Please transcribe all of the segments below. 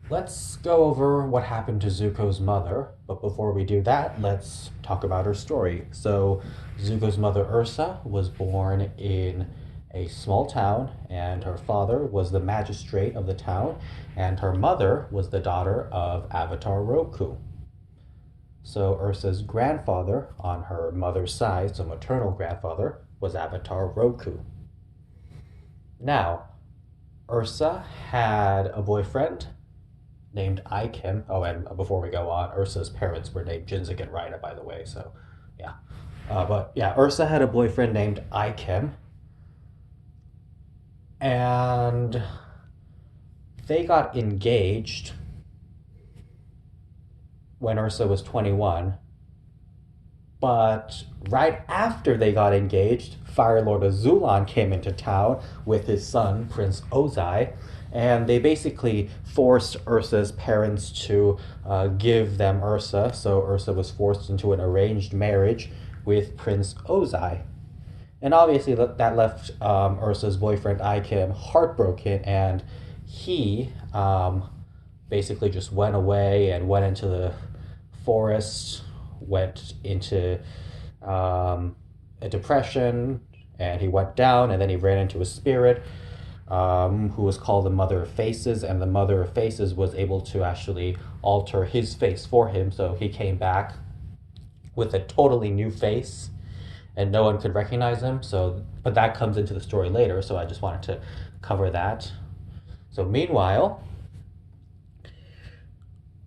Let's go over what happened to Zuko's mother, but before we do that, let's talk about her story. So, Zuko's mother Ursa was born in a small town, and her father was the magistrate of the town, and her mother was the daughter of Avatar Roku. So, Ursa's grandfather on her mother's side, so maternal grandfather, was Avatar Roku. Now, Ursa had a boyfriend named Ikem. Oh, and before we go on, Ursa's parents were named Jinzik and Rina, by the way. So, yeah. But yeah, Ursa had a boyfriend named Ikem, and they got engaged when Ursa was 21. But right after they got engaged, Fire Lord Azulon came into town with his son, Prince Ozai, and they basically forced Ursa's parents to give them Ursa. So Ursa was forced into an arranged marriage with Prince Ozai. And obviously, that left Ursa's boyfriend Ikem heartbroken, and he basically just went away and went into the forest, went into a depression, and he went down, and then he ran into a spirit who was called the Mother of Faces, and the Mother of Faces was able to actually alter his face for him, so he came back with a totally new face, and no one could recognize him. So, but that comes into the story later, so I just wanted to cover that. So, meanwhile,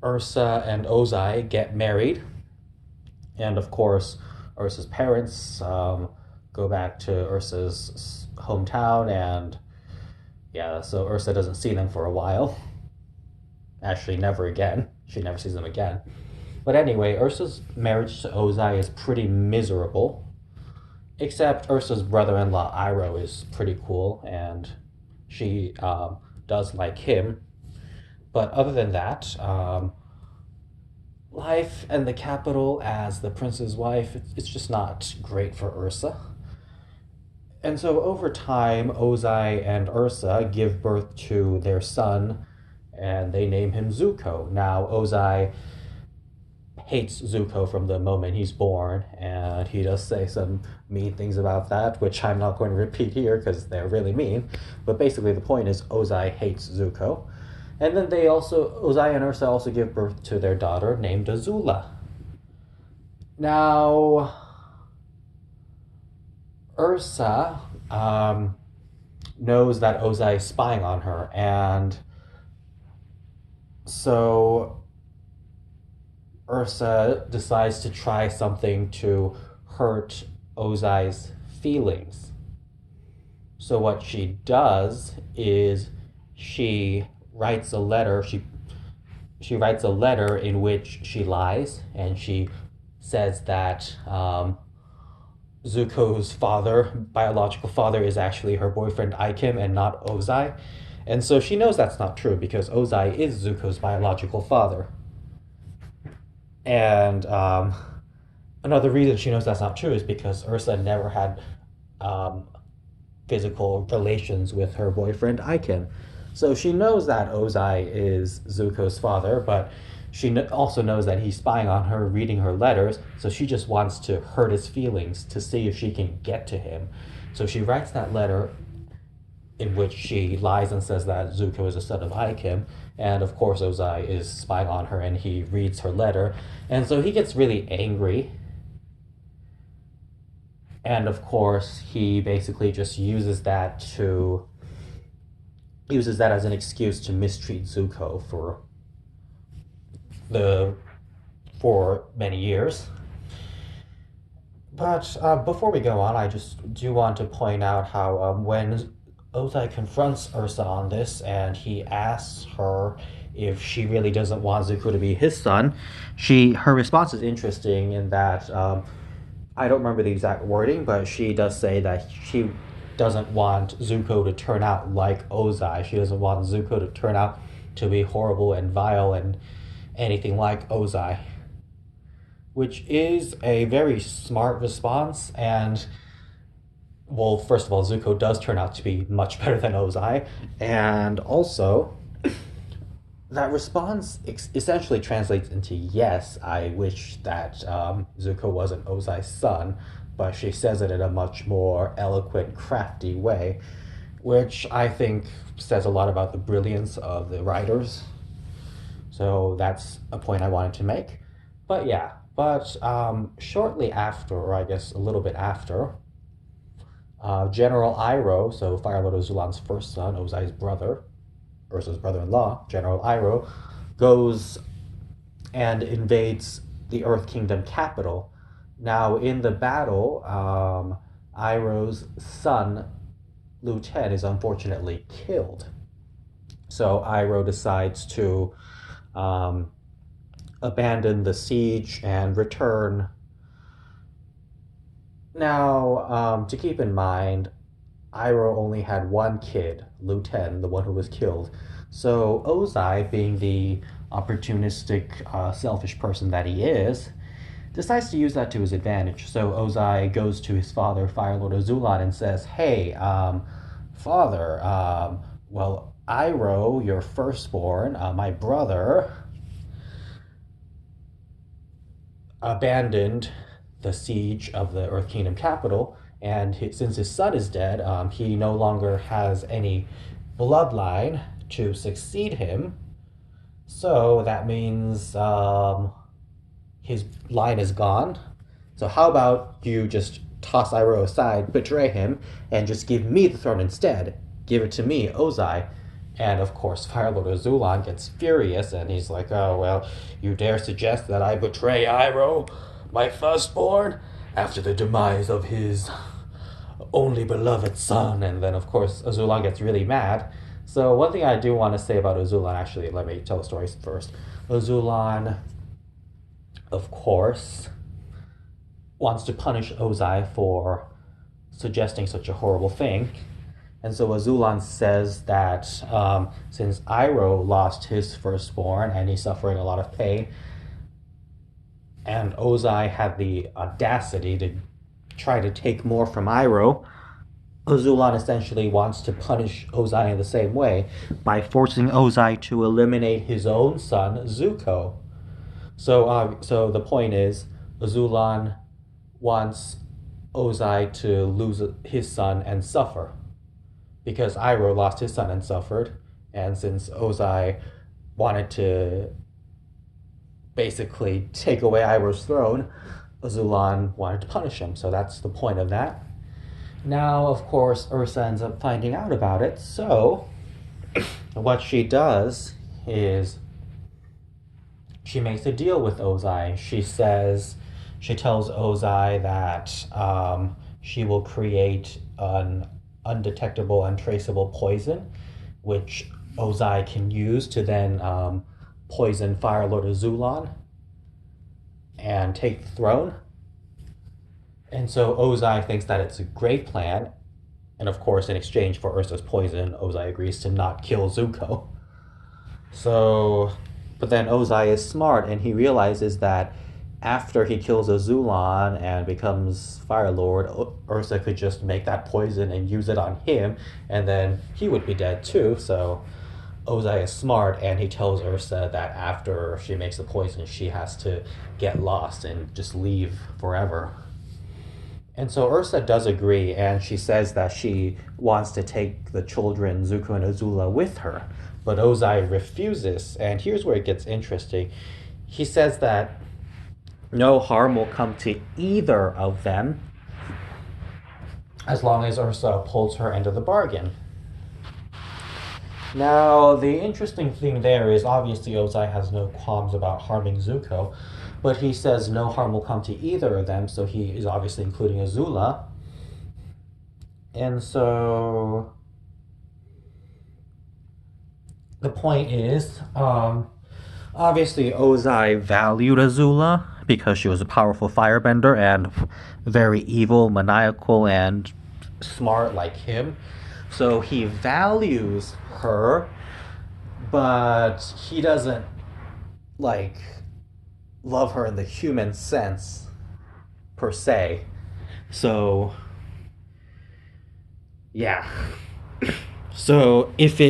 Ursa and Ozai get married, and of course, Ursa's parents go back to Ursa's hometown, and yeah, so Ursa doesn't see them for a while. Actually, never again. She never sees them again. But anyway, Ursa's marriage to Ozai is pretty miserable. Except Ursa's brother-in-law Iroh is pretty cool, and she does like him. But other than that, life in the capital as the prince's wife, it's just not great for Ursa. And so over time, Ozai and Ursa give birth to their son, and they name him Zuko. Now, Ozai hates Zuko from the moment he's born, and he does say some mean things about that, which I'm not going to repeat here because they're really mean. But basically, the point is Ozai hates Zuko. And then Ozai and Ursa also give birth to their daughter named Azula. Now, Ursa knows that Ozai is spying on her, and so Ursa decides to try something to hurt Ozai's feelings. So what she does is she writes a letter. She writes a letter in which she lies, and she says that Zuko's biological father, is actually her boyfriend Ikem and not Ozai. And so she knows that's not true because Ozai is Zuko's biological father. And another reason she knows that's not true is because Ursa never had um, physical relations with her boyfriend Ikem. So she knows that Ozai is Zuko's father, but she also knows that he's spying on her, reading her letters, so she just wants to hurt his feelings to see if she can get to him. So she writes that letter in which she lies and says that Zuko is a son of Ikem, and of course Ozai is spying on her and he reads her letter, and so he gets really angry. And of course, he basically just uses that as an excuse to mistreat Zuko the for many years. But before we go on, I just do want to point out how when Ozai confronts Ursa on this and he asks her if she really doesn't want Zuko to be his son, her response is interesting in that I don't remember the exact wording, but she does say that she doesn't want Zuko to turn out like Ozai. She doesn't want Zuko to turn out to be horrible and vile and anything like Ozai, which is a very smart response. And well, first of all, Zuko does turn out to be much better than Ozai, and also that response essentially translates into yes, I wish that Zuko wasn't Ozai's son, but she says it in a much more eloquent, crafty way, which I think says a lot about the brilliance of the writers. So that's a point I wanted to make. But yeah, shortly after, or I guess a little bit after, General Iroh, so Fire Lord Zulan's first son, Ozai's brother, Ursa's brother-in-law, General Iroh, goes and invades the Earth Kingdom capital. Now, in the battle, Iroh's son, Liu Ten, is unfortunately killed. So Iroh decides to um, abandon the siege and return. Now, to keep in mind, Iroh only had one kid, Liu Ten, the one who was killed. So Ozai, being the opportunistic, selfish person that he is, decides to use that to his advantage. So Ozai goes to his father, Fire Lord Azulan, and says, "Hey, father, well, Iroh, your firstborn, my brother, abandoned the siege of the Earth Kingdom capital, and since his son is dead, he no longer has any bloodline to succeed him. So that means his line is gone. So how about you just toss Iroh aside, betray him, and just give me the throne instead? Give it to me, Ozai." And of course, Fire Lord Azulan gets furious, and he's like, "Oh well, you dare suggest that I betray Iroh, my firstborn, after the demise of his only beloved son?" And then, of course, Azulan gets really mad. So one thing I do want to say about Azulan, actually, let me tell the story first. Azulan, of course, wants to punish Ozai for suggesting such a horrible thing. And so Azulan says that since Iroh lost his firstborn and he's suffering a lot of pain, and Ozai had the audacity to try to take more from Iroh, Azulan essentially wants to punish Ozai in the same way by forcing Ozai to eliminate his own son, Zuko. So the point is, Azulan wants Ozai to lose his son and suffer, because Iroh lost his son and suffered, and since Ozai wanted to basically take away Iroh's throne, Azulan wanted to punish him. So that's the point of that. Now, of course, Ursa ends up finding out about it, so what she does is she makes a deal with Ozai. She tells Ozai that she will create an undetectable, untraceable poison, which Ozai can use to then poison Fire Lord Azulan and take the throne. And so Ozai thinks that it's a great plan. And of course, in exchange for Ursa's poison, Ozai agrees to not kill Zuko. So, but then Ozai is smart and he realizes that after he kills Azulan and becomes Fire Lord, Ursa could just make that poison and use it on him, and then he would be dead too. So Ozai is smart, and he tells Ursa that after she makes the poison, she has to get lost and just leave forever. And so Ursa does agree, and she says that she wants to take the children, Zuko and Azula, with her. But Ozai refuses, and here's where it gets interesting. He says that no harm will come to either of them as long as Ursa upholds her end of the bargain. Now, the interesting thing there is obviously Ozai has no qualms about harming Zuko, but he says no harm will come to either of them, so he is obviously including Azula. And so the point is, obviously Ozai valued Azula because she was a powerful firebender and very evil, maniacal, and smart like him. So he values her, but he doesn't like love her in the human sense per se. So yeah. So if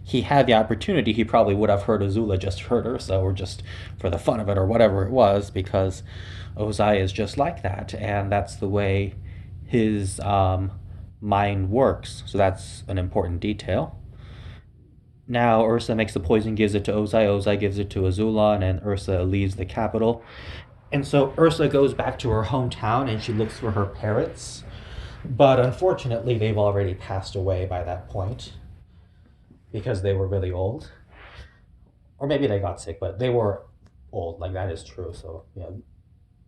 he had the opportunity, he probably would have hurt Azula, just hurt Ursa, or just for the fun of it, or whatever it was, because Ozai is just like that, and that's the way his mind works. So that's an important detail. Now Ursa makes the poison, gives it to Ozai. Ozai gives it to Azula, and Ursa leaves the capital. And so Ursa goes back to her hometown and she looks for her parents. But unfortunately, they've already passed away by that point because they were really old. Or maybe they got sick, but they were old. Like, that is true. So, yeah,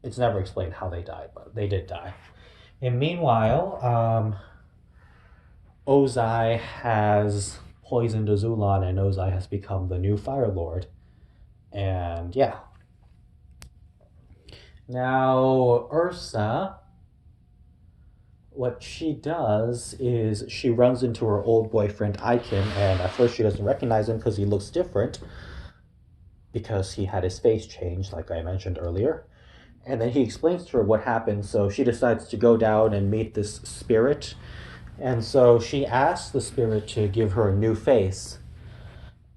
it's never explained how they died, but they did die. And meanwhile, Ozai has poisoned Azulon, and Ozai has become the new Fire Lord. And yeah. Now, Ursa, what she does is she runs into her old boyfriend Ikem, and at first she doesn't recognize him because he looks different, because he had his face changed, like I mentioned earlier. And then he explains to her what happened, so she decides to go down and meet this spirit. And so she asks the spirit to give her a new face.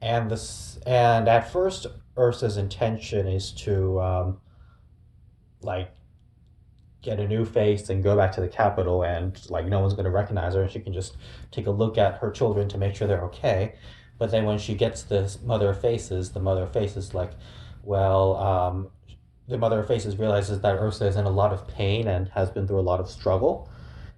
And at first, Ursa's intention is to like get a new face and go back to the capital, and like no one's going to recognize her, and she can just take a look at her children to make sure they're okay. But then when she gets the mother of faces like, well, the mother of faces realizes that Ursa is in a lot of pain and has been through a lot of struggle,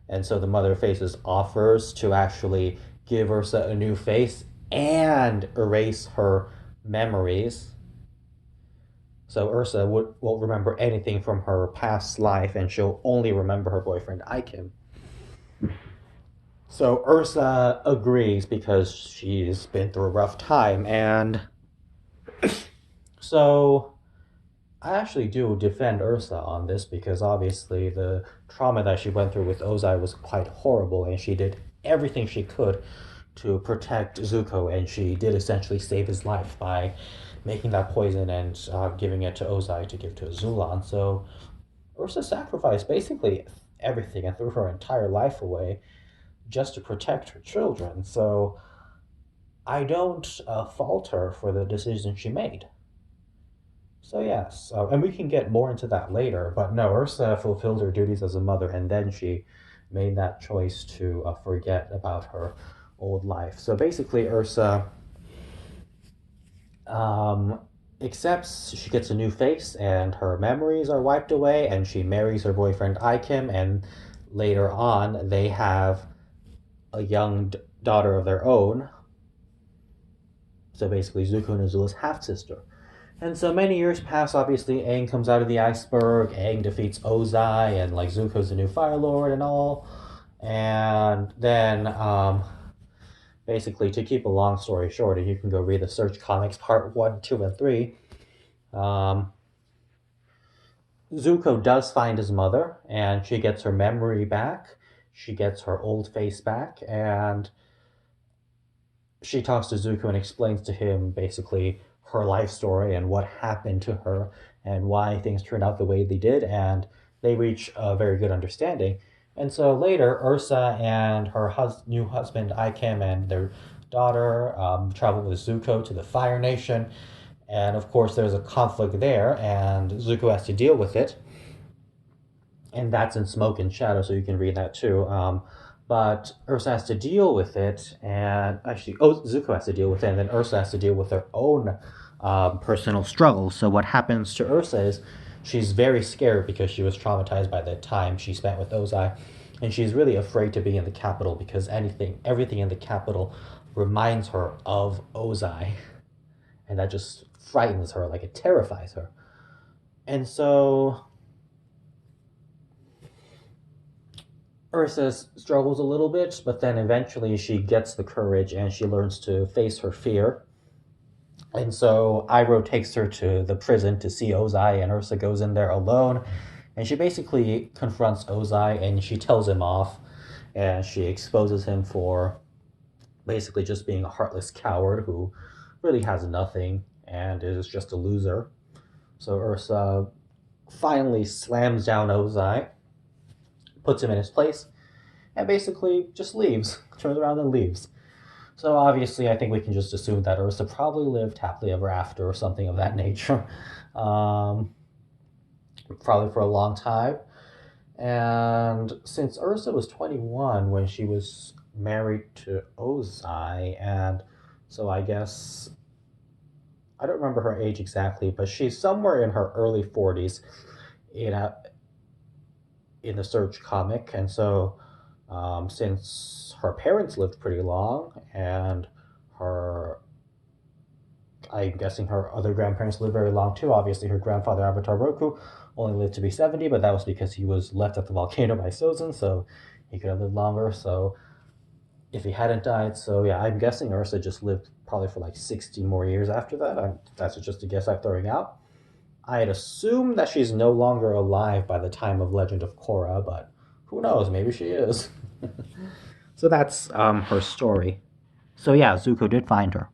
and so the mother of faces offers to actually give Ursa a new face and erase her memories. So Ursa won't remember anything from her past life, and she'll only remember her boyfriend Ikem. So Ursa agrees because she's been through a rough time, and so I actually do defend Ursa on this because obviously the trauma that she went through with Ozai was quite horrible, and she did everything she could to protect Zuko, and she did essentially save his life by making that poison and giving it to Ozai to give to Azulon. So Ursa sacrificed basically everything and threw her entire life away just to protect her children. So I don't fault her for the decision she made. So yes, and we can get more into that later. But no, Ursa fulfilled her duties as a mother, and then she made that choice to forget about her old life. So basically, Ursa um, accepts she gets a new face, and her memories are wiped away, and she marries her boyfriend Ikem, and later on they have a young daughter of their own. So basically, Zuko and Azula's half sister. And so many years pass. Obviously, Aang comes out of the iceberg. Aang defeats Ozai, and like Zuko's the new Fire Lord and all. And then, basically, to keep a long story short, you can go read the Search Comics Part 1, 2, and 3. Zuko does find his mother, and she gets her memory back. She gets her old face back, and she talks to Zuko and explains to him basically her life story and what happened to her and why things turned out the way they did, and they reach a very good understanding. And so later, Ursa and her new husband Ikem and their daughter travel with Zuko to the Fire Nation, and of course there's a conflict there, and Zuko has to deal with it, and that's in Smoke and Shadow, so you can read that too. But Ursa has to deal with it, and actually, Zuko has to deal with it, and then Ursa has to deal with her own personal struggles. So what happens to Ursa is she's very scared because she was traumatized by the time she spent with Ozai, and she's really afraid to be in the capital because everything in the capital reminds her of Ozai, and that just frightens her, like it terrifies her. And so Ursa struggles a little bit, but then eventually she gets the courage and she learns to face her fear. And so Iroh takes her to the prison to see Ozai, and Ursa goes in there alone. And she basically confronts Ozai and she tells him off, and she exposes him for basically just being a heartless coward who really has nothing and is just a loser. So Ursa finally slams down Ozai, puts him in his place, and basically just leaves, turns around and leaves. So obviously, I think we can just assume that Ursa probably lived happily ever after or something of that nature, um, probably for a long time. And since Ursa was 21 when she was married to Ozai, and so I guess I don't remember her age exactly, but she's somewhere in her early 40s in a, in the Surge comic, and so since her parents lived pretty long, and her I'm guessing her other grandparents lived very long too. Obviously, her grandfather Avatar Roku only lived to be 70, but that was because he was left at the volcano by Sozin, so he could have lived longer. So if he hadn't died, so yeah, I'm guessing Ursa just lived probably for like 60 more years after that. That's just a guess I'm throwing out. I'd assume that she's no longer alive by the time of Legend of Korra, but who knows? Maybe she is. So that's her story. So yeah, Zuko did find her.